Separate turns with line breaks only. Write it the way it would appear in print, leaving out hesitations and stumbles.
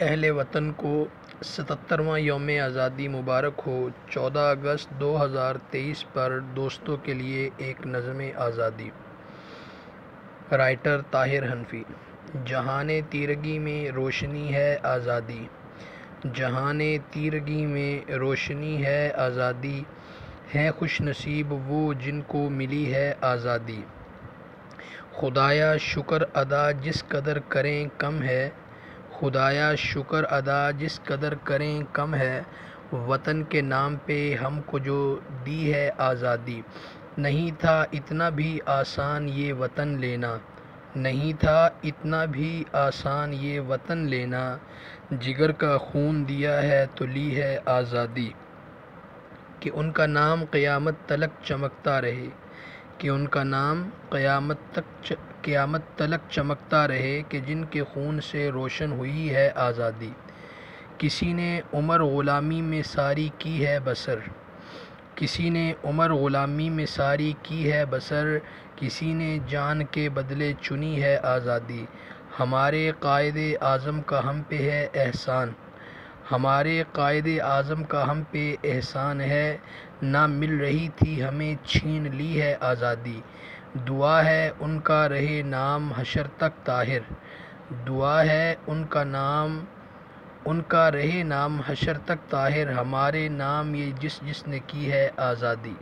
اہل وطن کو 77واں یوم آزادی مبارک ہو۔ 14 اگست 2023 پر دوستوں کے لیے ایک نظم آزادی۔ رائٹر طاہر حنفی۔ جہان تیرگی میں روشنی ہے آزادی، جہان تیرگی میں روشنی ہے آزادی، ہیں خوش نصیب وہ جن کو ملی ہے آزادی۔ خدایا شکر ادا جس قدر کریں کم ہے، خدایا شکر ادا جس قدر کریں کم ہے، وطن کے نام پہ ہم کو جو دی ہے آزادی۔ نہیں تھا اتنا بھی آسان یہ وطن لینا، نہیں تھا اتنا بھی آسان یہ وطن لینا، جگر کا خون دیا ہے تو لی ہے آزادی۔ کہ ان کا نام قیامت تلک چمکتا رہے، کہ ان کا نام قیامت تلک چمکتا رہے، کہ جن کے خون سے روشن ہوئی ہے آزادی۔ کسی نے عمر غلامی میں ساری کی ہے بسر، کسی نے عمر غلامی میں ساری کی ہے بسر، کسی نے جان کے بدلے چنی ہے آزادی۔ ہمارے قائد اعظم کا ہم پہ ہے احسان، ہمارے قائد اعظم کا ہم پہ احسان ہے، نہ مل رہی تھی ہمیں چھین لی ہے آزادی۔ دعا ہے ان کا رہے نام حشر تک طاہر، دعا ہے ان کا رہے نام حشر تک طاہر، ہمارے نام یہ جس جس نے کی ہے آزادی۔